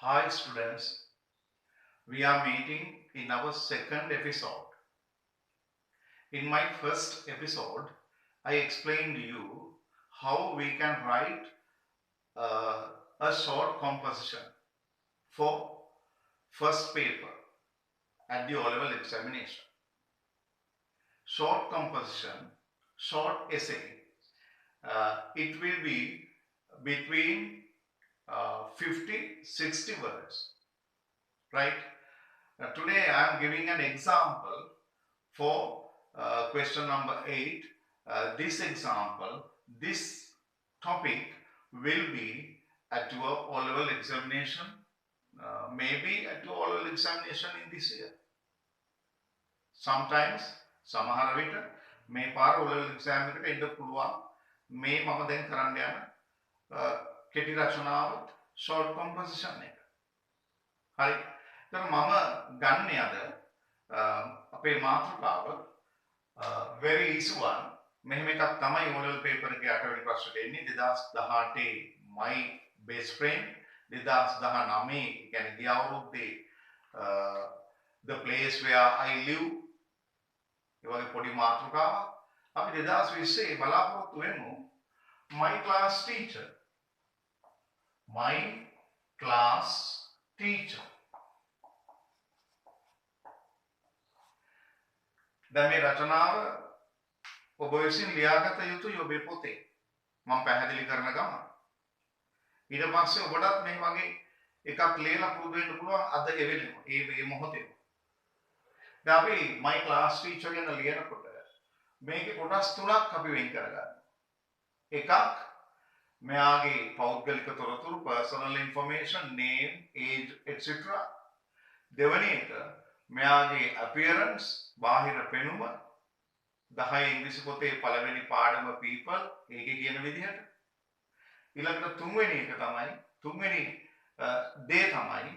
Hi students, we are meeting in our second episode. In my first episode, I explained to you how we can write a short composition for first paper at the O-level examination. Short composition, short essay, it will be between 50-60 words, right? Today I am giving an example for question number 8. This example, this topic will be at your O-level examination, maybe at your O-level examination in this year. Sometimes, සමහර විට මේ පාර O-level exam එකට එන්න පුළුවන් මේ මම දැන් කරන්න යන කෙටි රචනාවත් short composition එක. හරි. ඒතර මම ගන්නේ අද අපේ මාතෘකාව very easy one. මෙහෙම එකක් තමයි O-level paper එකේ 8 වෙනි ප්‍රශ්නෙට එන්නේ 2018 my best friend 2019 කියන්නේ ගිය අවුරුද්දේ the place where I live ඒ වගේ පොඩි මාතෘකාවක් අපි 2020 බලාපොරොත්තු වෙමු my class teacher දැන් මේ රචනාව ඔබ විසින් ලියාගත යුතුයි ඔබේ පොතේ. මම පැහැදිලි කරන ගමන්. ඊට පස්සේ ඔබටත් මේ වගේ එකක් ලියලා පුරුදු වෙන්න පුළුවන් අද එවෙලෙම. මේ මොහොතේම. දැන් අපි my class teacher ගැන ලියනකොට මේකේ කොටස් තුනක් අපි වෙන් කරගන්නවා. එකක් මෙයාගේ පෞද්ගලික තොරතුරු personal information name age etc. දෙවෙනි එක මෙයාගේ appearance බාහිර පෙනුම 10 ඉංග්‍රීසි පොතේ පළවෙනි පාඩම people ඒකේ කියන විදිහට ඊළඟට තුන්වෙනි දේ තමයි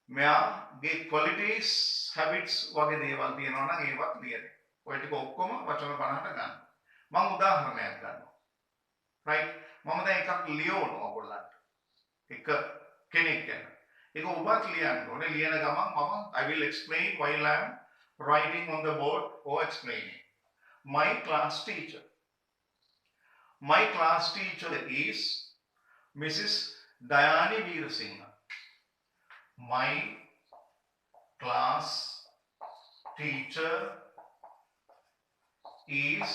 මෙයාගේ qualities habits වගේ දේවල් තියෙනවා නම් ඒවත් ලියන්න. ඔය ටික ඔක්කොම වචන 50ට ගන්න. මම උදාහරණයක් ගන්නවා. right මම දැන් එකක් ලියවනවා ඔයගොල්ලන්ට. එක කෙනෙක් ගැන. ඒක ඔබත් ලියන්න ඕනේ. ලියන ගමන් මම I will explain while I am writing on the board or explaining. My class teacher. My class teacher is Mrs. Dayani Veerasinghe. My class teacher is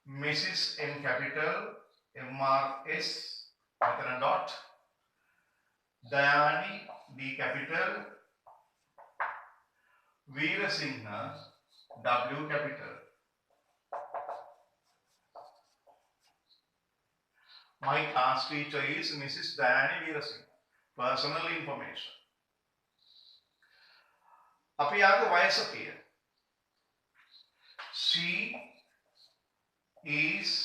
Mrs. N capital MRS dot Dayani D capital Veerasinghe W capital. My class teacher is Mrs. Dayani Veerasinghe. Personal information. අපි යාගේ වයස කීයද? She is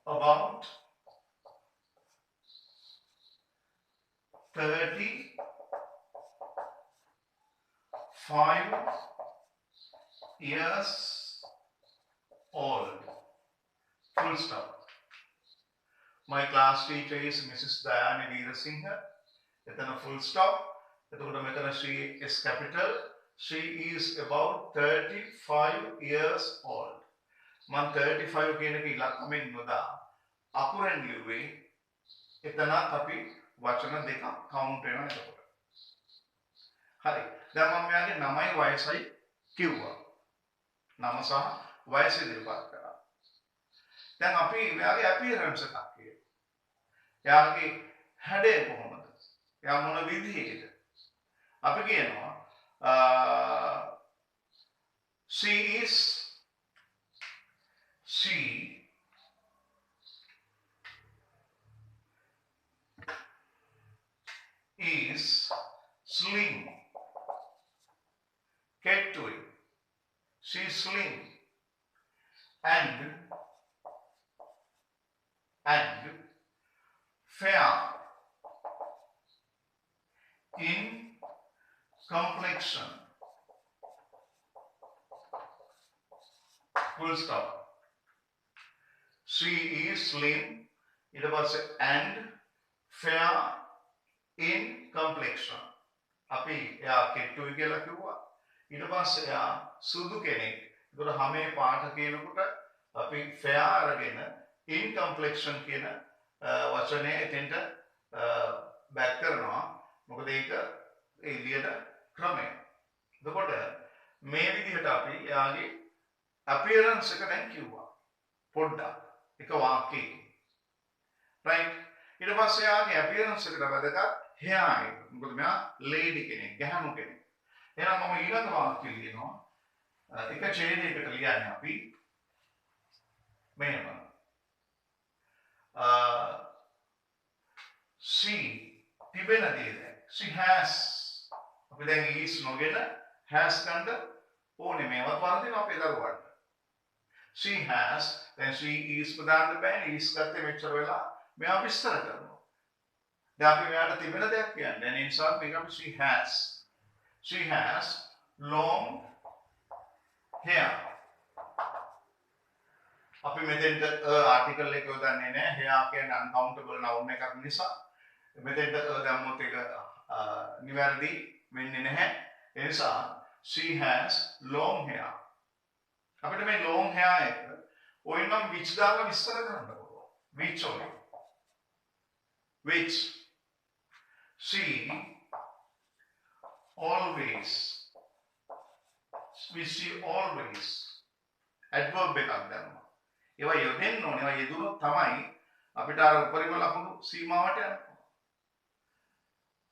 about 35 years old. Full stop. My class teacher is Mrs. Dayani Veerasinghe. එතන full stop. එතකොට මෙතන she is capital. She is about 35 years old. මම 35 කියන එක ඉලක්කමෙන් නොදා අකුරෙන් ලිව්වේ එතනත් අපි වචන දෙකක් කවුන්ට් වෙනවා එතකොට. හරි. දැන් මම මෙයාගේ නමයි වයසයි කිව්වා. නම සහ වයස ඉදිරිපත් කරා. දැන් අපි මෙයාගේ appearance එකක් කියමු. එයාගේ හැඩය කොහොමද? එයා මොන විදිහේද? අපි කියනවා she is slim. Ketui. She is slim and fair in complexion. Full stop. She is slim. It was and fair in complexion. අපි එයා කෙට්ටුයි කියලා කිව්වා. ඊට පස්සේ එයා සුදු කෙනෙක්. ඒතකොට හැමේ පාට කියනකොට අපි fair අරගෙන in complexion කියන වචනය එතෙන්ට බැක් කරනවා. මොකද ඒක එළියට ක්‍රමය. එතකොට මේ විදිහට අපි එයාගේ appearance එක දැන් කිව්වා. පොඩ්ඩක් එක වාක්‍යයකින්. right? ඊට පස්සේ එයාගේ appearance එකට වැදගත් hair එක. මොකද මෙයා lady කෙනෙක්, ගැහණු කෙනෙක්. එහෙනම් මම ඊළඟ වාක්‍ය ලියනවා. එක ඡේදයකට ලියන්නේ අපි මෙහෙම. she තිබෙන දේ දැන්. she has අපි දැන් is නොගෙන has ගන්න ඕනේ මේවත් වරදිනවා අපේ දරුවන්ට. she has then she is ප්‍රදාන්න බෑනේ is ගත්තේ මෙච්චර වෙලා මෙයා විස්තර කරනවා. දැන් අපි මෙයාට තිබෙන දෙයක් කියන්නේ. දැන් ඒ නිසා මේක අපි she has long hair. අපි මෙතෙන්ට ආටිකල් එක යොදන්නේ නැහැ. hair කියන්නේ uncountable noun එකක් නිසා මෙතෙන්ට දැම්මොත් ඒක නිවැරදි වෙන්නේ නැහැ. ඒ නිසා she has long hair. අපිට මේ long hair එක ඔයනම් which දාලා විස්තර කරන්න පුළුවන්. which only. which she always adverb එකක් දැම්මා. ඒවා යොදෙන්න ඕනේ. ඒවා යෙදුනොත් තමයි අපිට අර උපරිම ලකුණු සීමාවට යන්න.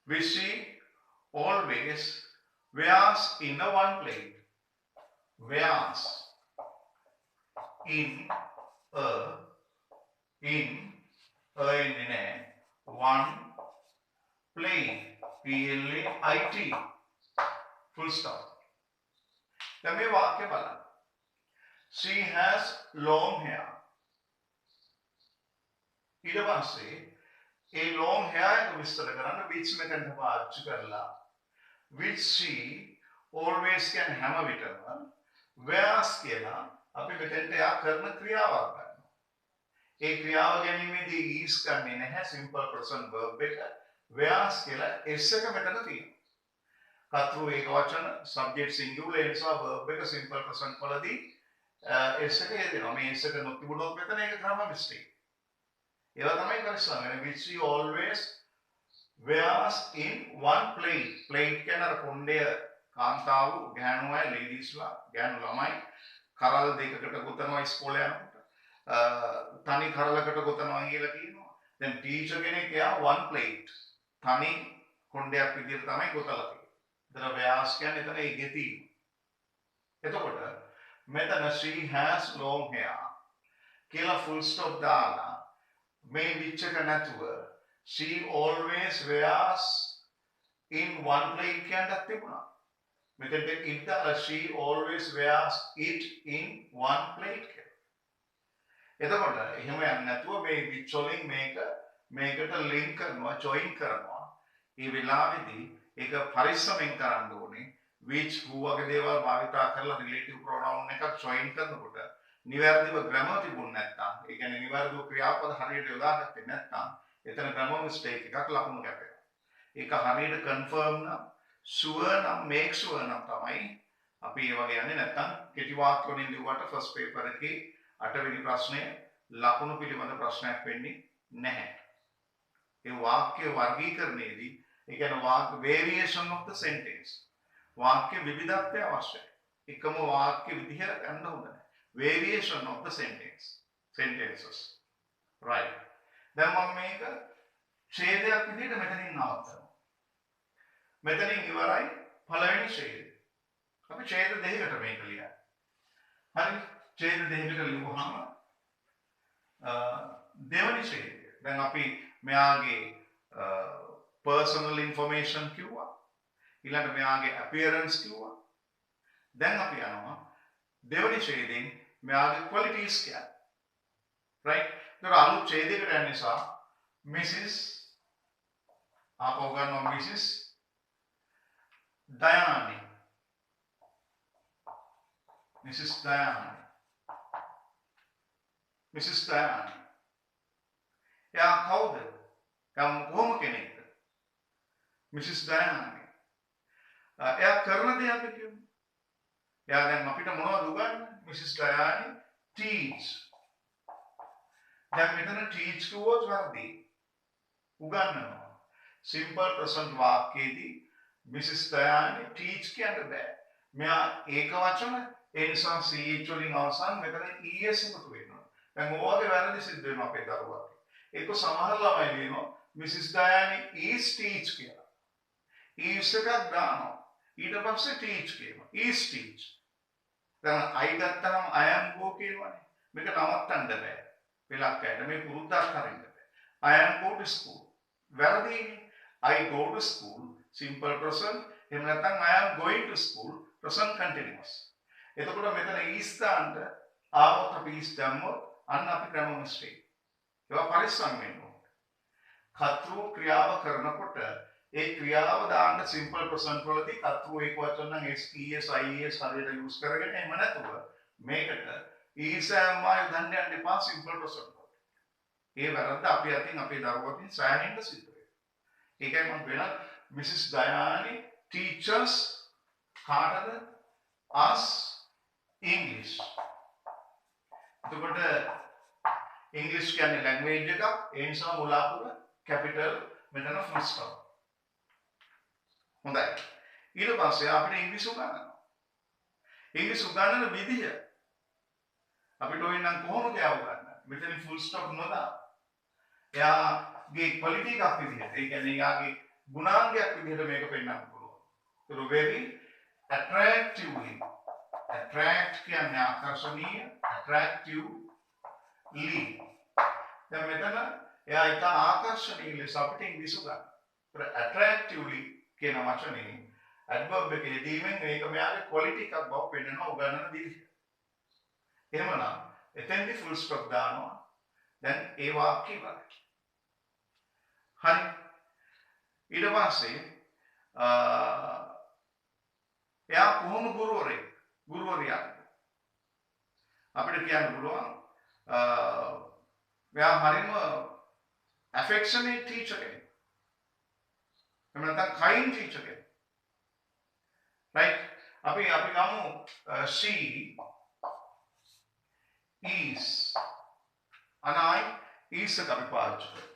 which she always wears in a one plate. wears in a one plate. plate full stop. දැන් මේ වාක්‍ය බලන්න. she has long hair. ඊට පස්සේ ඒ long hair එක විස්තර කරන්න which මෙතනට පාවිච්චි කරලා which she always කියන හැම විටම wears කියලා අපි මෙතෙන්ට යා කරන ක්‍රියාවක් ගන්නවා. ඒ ක්‍රියාව ගැනීමේදී is ගන්නේ නැහැ simple present verb එක wears කියලා s එක මෙතන තියෙනවා. කර්තෘ ඒකවචන subject singular ඒ නිසා verb එක simple present වලදී s එක යෙදෙනවා. මේ s එක නොතිබුණොත් මෙතන ඒක තමයි mistake. ඒවා තමයි පරිස්සම් වෙන which she always wears in one plate. plate කියන අර කොණ්ඩය කාන්තාව ගැහණු අය ladiesලා ගැහණු ළමයි කරල් දෙකකට ගොතනවා ඉස්කෝලේ යනකොට. තනි කරලකට ගොතනවා කියලා කියනවා. දැන් ටීචර් කෙනෙක් එයා one plate තනි කොණ්ඩයක් විදිහට තමයි ගොතලා තියෙන්නේ. එතන wears කියන්නේ එතන ඒ ගෙතීම. එතකොට මෙතන she has long hair කියලා full stop දාලා මේ which එක නැතුව she always wears in one plate කියන්නත් තිබුණා. මෙතෙන්ට it දාලා she always wears it in one plate කියලා. එතකොට එහෙම යන්නේ නැතුව මේ which වලින් මේකට link කරනවා join කරනවා. මේ වෙලාවේදී ඒක පරිස්සමෙන් කරන්න ඕනේ. which who වගේ දේවල් භාවිතා කරලා relative pronoun එකක් join කරනකොට නිවැරදිව grammar තිබුණ නැත්නම් ඒ කියන්නේ නිවැරදිව ක්‍රියාපද හරියට යොදාගත්තේ නැත්නම් එතන grammar mistake එකක් ලකුණු කැපෙනවා. ඒක හරියට confirm නම් sure නම් make sure නම් තමයි අපි ඒ වගේ යන්නේ. නැත්නම් කෙටි වාක්‍ය වලින් ලිව්වට first paper එකේ 8 වෙනි ප්‍රශ්නය ලකුණු පිළිබඳ ප්‍රශ්නයක් වෙන්නේ නැහැ. ඒ වාක්‍ය වර්ගීකරණයේදී ඒ කියන්නේ වාක්‍ය variation of the sentence වාක්‍ය විවිධත්වය අවශ්‍යයි. එකම වාක්‍ය විදිහ ගන්න හොඳ නැහැ. variation of the sentences. right. දැන් මම මේක ඡේදයක් විදිහට මෙතනින් නවත්තනවා. මෙතනින් ඉවරයි පළවෙනි ඡේදය. අපි ඡේද දෙකකට මේක ලියන්න. හරි. ඡේද දෙකකට ලියුවාම දෙවෙනි ඡේදය. දැන් අපි මෙයාගේ personal information කිව්වා. ඊළඟ මෙයාගේ appearance කිව්වා. දැන් අපි යනවා දෙවෙනි ඡේදයෙන් මෙයාගේ qualities කියන්නේ. right. ඒතර අලුත් ඡේදයකට යන නිසා Mrs. ආපහු ගන්නවා Mrs. Dayani. Mrs. Dayani. Mrs. Dayani. එයා කවුද? කොහොම කෙනෙක්ද? මිසිස් ඩයනානි. එයා කරන දේ අපි කියමු. එයා දැන් අපිට මොනවද උගන්වන්නේ? Mrs Dayani teach. දැන් මෙතන teach කිව්වොත් වැරදි. උගන්වනවා. simple present වාක්‍යයේදී මිසිස් ඩයානි teach කියන්න බෑ. මෙයා ඒක වචන ඒ නිසා ch වලින් අවසන් මෙතන es එකතු වෙනවා. දැන් ඕවාගේ වැරදි සිද්ධ වෙනවා අපේ දරුවාට. ඒක සමහර ළමයි කියනවා මිසිස් ඩයානි is teach කියලා. is එකක් දානවා. ඊට පස්සේ teach කියනවා. is teach. දැන් I ගත්තාම I am go කියනවනේ. මේක නවත්තන්න බෑ. වෙලක් ඇයිද මේ පුරුද්දක් හරින්න බෑ. I am go to school. වැරදිනේ. I go to school simple present. එහෙම නැත්නම් I am going to school present continuous. එතකොට මෙතන is දාන්න ආවොත් අපි is දැම්මොත් අන්න අපි grammar mistake. ඒවා පරිස්සම් වෙන්න ඕනේ. කර්තෘ ක්‍රියාව කරනකොට ඒ ක්‍රියාව දාන්න simple present වලදී කර්තෘ ඒක වචන නම් es es ies හරියට use කරගෙන එහෙම නැතුව මේකට is am I යොදන්න යන්න එපා simple present වලට. ඒ වැරද්ද අපි අතින් අපේ දරුවෝකින් සෑහෙන්න සිද්ධ වෙනවා. ඒකයි මම වෙන Mrs. Dayani teaches කාටද us English. එතකොට English කියන්නේ language එකක්. ඒ නිසා මුලාපුර capital මෙතන full stop. හොඳයි. ඊට පස්සේ අපිට ඉංග්‍රීසි උගන්වනවා. ඉංග්‍රීසි උගන්වන විදිය අපිට ඕන නම් කොහොමද උගන්වන්නේ? මෙතන full stop නොදා. එයාගේ quality එකක් විදිහට. ඒ කියන්නේ එයාගේ ගුණාංගයක් විදිහට මේක පෙන්වන්න පුළුවන්. ඒක very attractively. attract කියන්නේ ආකර්ෂණීය, attractively. දැන් මෙතන එයා එක ආකර්ෂණීය ලෙස අපිට ඉංග්‍රීසි උගන්වනවා. attractively කියන වචනේ adverb එකේ යෙදීමෙන් මේක මෙයාගේ quality එකක් බව පෙන්වනවා උගන්වන විදිහ. එහෙමනම් එතෙන්දි full stop දානවා. දැන් ඒ වාක්‍ය ඉවරයි. හරි. ඊට පස්සේ එයා කොහොම ගුරුවරයෙක් අපිට කියන්න පුළුවන් එයා හරිම affectionate teacher කෙනෙක්. එහෙම නැත්නම් kind teacher කෙනෙක්. right? අපි ගමු she is and I is එක අපි පාවිච්චි කරමු.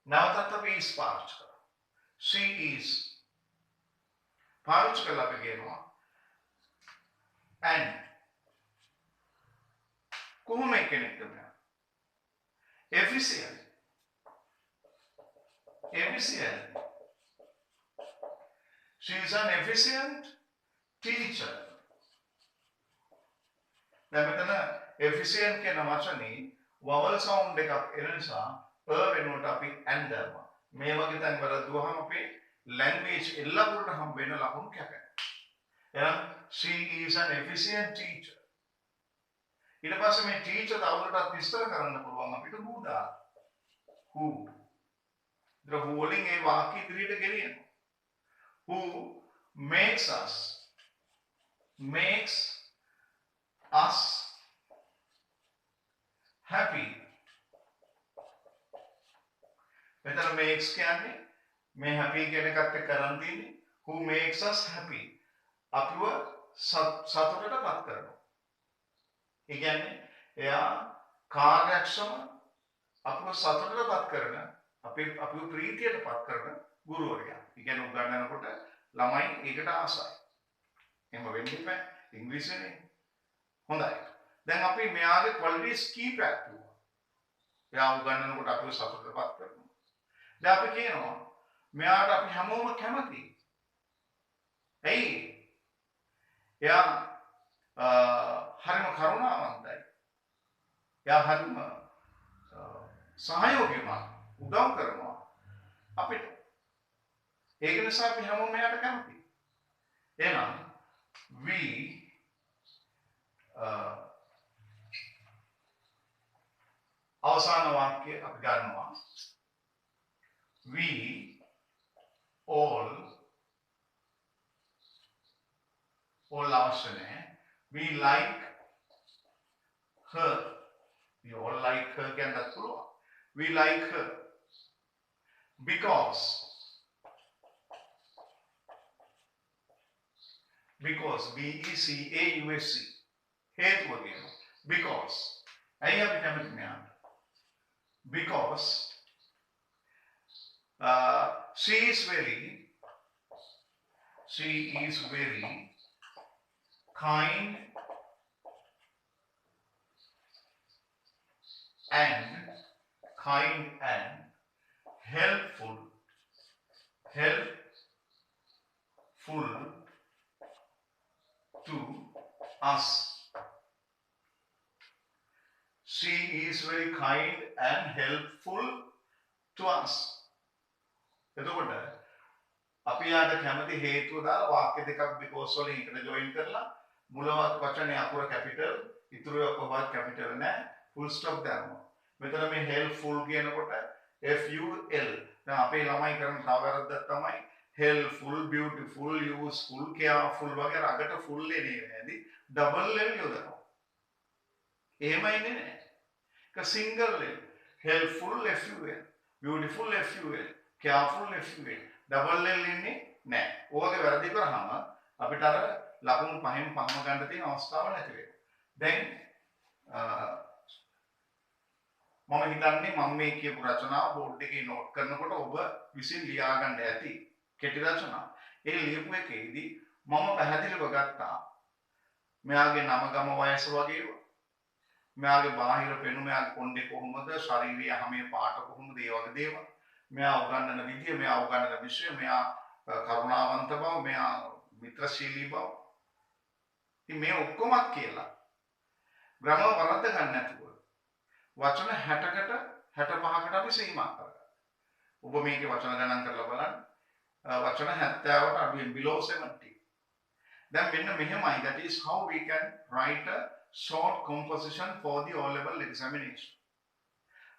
නැවතත් අපි is පාවිච්චි කරමු. she is පාවිච්චි කරලා අපි කියනවා and කොහොම කෙනෙක්ද මෙයා? efficient. She is an efficient teacher. දැන් මෙතන efficient කියන වචනේ vowel sound එකක් එන නිසා වෙනුවට අපි and දානවා. මේ වගේ තැන් වල දුවහම අපේ language එල්ලපුරට හම් වෙන ලකුණු කැපෙනවා. එහෙනම් she is an efficient teacher. ඊට පස්සේ මේ teacher තවදුරටත් විස්තර කරන්න පුළුවන් අපිට who දාන්න. who who වලින් ඒ වාක්‍ය ඉදිරියට ගෙනියනවා. who makes us happy. මෙතන makes කියන්නේ මේ happy කියන එකත් එක්ක කරන් තියෙන්නේ who makes us happy. අපිව සතුටටපත් කරනවා. ඒ කියන්නේ එයා කාර්යක්ෂම අපිව සතුටටපත් කරන අපිව ප්‍රීතියටපත් කරන ගුරුවරයා. ඒ කියන්නේ උගන්වනකොට ළමයි ඒකට ආසයි. එහෙම වෙන්න බෑ ඉංග්‍රීසියෙන්. හොඳයි. දැන් අපි මෙයාගේ qualities කීපයක් කිව්වා. එයා උගන්වනකොට අපිව සතුටටපත් කරනවා. දැන් අපි කියනවා මෙයාට අපි හැමෝම කැමතියි. ඇයි? එයා හරිම කරුණාවන්තයි. එයා හරිම සහයෝගිමත් උදව් කරනවා අපිට. ඒක නිසා අපි හැමෝම එයාට කැමතියි. එහෙනම් we අවසාන වාක්‍ය අපි ගන්නවා. We all අවශ්‍ය නැහැ. We like her. We all like her කියන්නත් පුළුවන්. We like her. because BECAUSE හේතුව කියනවා because ඇයි අපි කැමති මෙයාට because she is very kind and helpful to us. She is very kind and helpful to us. එතකොට අපි යාට කැමති හේතුව දාලා වාක්‍ය දෙකක් because වලින් එකට join කරලා මුලවත් වචනේ අකුර capital ඉතුරු ඔක්කොම capital නෑ full stop දානවා. මෙතන මේ helpful කියනකොට FUL. දැන් අපේ ළමයි කරන තව වැරද්දක් තමයි helpful, beautiful, useful, careful වගේ රගට full එන්නේ නැහැදි double L යොදනවා. එහෙමයි නේ. ඒක single L. helpful FUL, beautiful FUL, careful FUL. double L ඉන්නේ නැහැ. ඕකේ වැරදි කරාම අපිට අර ලකුණු පහෙන් පහම ගන්න තියෙන අවස්ථාව නැති වෙනවා. දැන් මම හිතන්නේ මම මේ කියපු රචනාව බෝඩ් එකේ නෝට් කරනකොට ඔබ විසින් ලියා ගන්න ඇති කෙටි රචනාව. ඒ ලියපු එකේදී මම පැහැදිලිව ගත්තා මෙයාගේ නම ගම වයස වගේ ඒවා. මෙයාගේ බාහිර පෙනුම මෙයාගේ කොණ්ඩේ කොහොමද, ශාරීරික හැමේ පාට කොහොමද, ඒ වගේ දේවල්. මෙයා උගන්වන විදිය, මෙයා උගන්වන විෂය, මෙයා කරුණාවන්ත බව, මෙයා මිත්‍රශීලී බව. ඉතින් මේ ඔක්කොම කියලා ග්‍රාමර් වරද්ද ගන්න නැතුව වචන 60කට 65කට අපි සීමා කරගන්නවා. ඔබ මේකේ වචන ගණන් කරලා බලන්න. වචන 70ට අඩුවෙන් below 70. දැන් මෙන්න මෙහෙමයි, that is how we can write a short composition for the O level examination.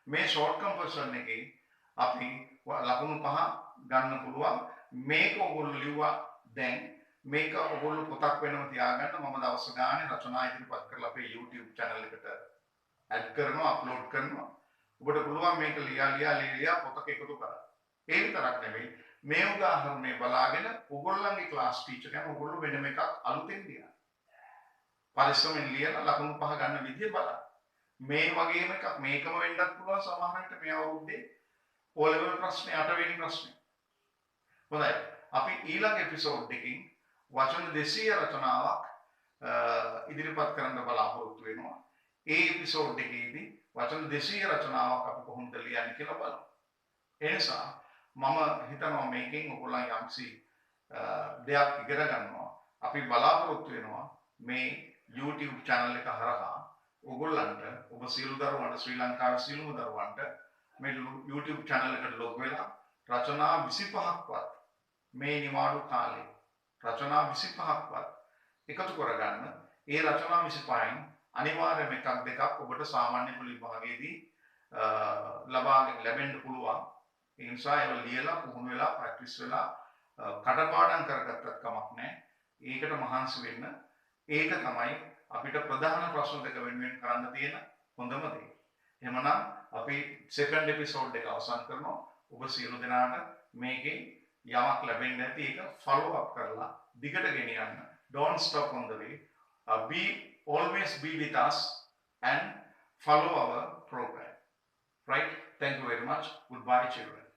මේ short composition එකේ අපි ලකුණු 5 ගන්න පුළුවන්. මේක ඔයගොල්ලෝ ලිව්වා. දැන් මේක ඔයගොල්ලෝ පොතක් වෙනම තියාගන්න. මම දවස් ගානේ රචනා ඉදිරිපත් කරලා අපේ YouTube channel එකට add කරනවා, upload කරනවා. ඔබට පුළුවන් මේක ලියා පොතක එකතු කරන්න. ඒ විතරක් නෙවෙයි, මේ උදාහරණය බලාගෙන ඔයගොල්ලන්ගේ ක්ලාස් ටීචර් කෙනෙක් ඔයගොල්ලෝ වෙනම එකක් අලුතෙන් ලියන්න. පරිස්සමෙන් ලියලා ලකුණු 5 ගන්න විදිය බලන්න. මේ වගේම එකක් මේකම වෙන්නත් පුළුවන් සමහර විට මේ අවුරුද්දේ O level ප්‍රශ්නේ 8 වෙනි ප්‍රශ්නේ. හොඳයි. අපි ඊළඟ එපිසෝඩ් එකකින් වචන 200 රචනාවක් ඉදිරිපත් කරන්න බලාපොරොත්තු වෙනවා. ඒ එපිසෝඩ් එකේදී වචන 200 රචනාවක් අපි කොහොමද ලියන්නේ කියලා බලමු. ඒ නිසා මම හිතනවා මේකෙන් ඔයගොල්ලන් යම්සි දෙයක් ඉගෙන ගන්නවා. අපි බලාපොරොත්තු වෙනවා මේ YouTube channel එක හරහා ඔයගොල්ලන්ට, ඔබ සියලු දරුවන්ට, ශ්‍රී ලංකාවේ සියලුම දරුවන්ට මේ YouTube channel එකට ලොග් වෙලා රචනා 25ක්වත් මේ නිවාඩු කාලේ රචනා 25ක්වත් එකතු කරගන්න. ඒ රචනා 25න් අනිවාර්යයෙන්ම එකක් දෙකක් ඔබට සාමාන්‍ය පොලි විභාගයේදී ලැබෙන්න පුළුවන්. ඒ නිසා ඒව ලියලා පුහුණු වෙලා ප්‍රැක්ටිස් වෙලා කටපාඩම් කරගත්තත් කමක් නැහැ. ඒකට මහන්සි වෙන්න. ඒක තමයි අපිට ප්‍රධාන ප්‍රශ්න දෙක වෙනුවෙන් කරන්න තියෙන හොඳම දේ. එහෙමනම් අපි සෙකන්ඩ් එපිසෝඩ් එක අවසන් කරනවා. ඔබ සියලු දෙනාට මේකේ යමක් ලැබෙන්න ඇති. ඒක ෆලෝ අප් කරලා දිගට ගෙනියන්න. Don't stop on the way. Always be with us and follow our program. Right? Thank you very much. Goodbye, children.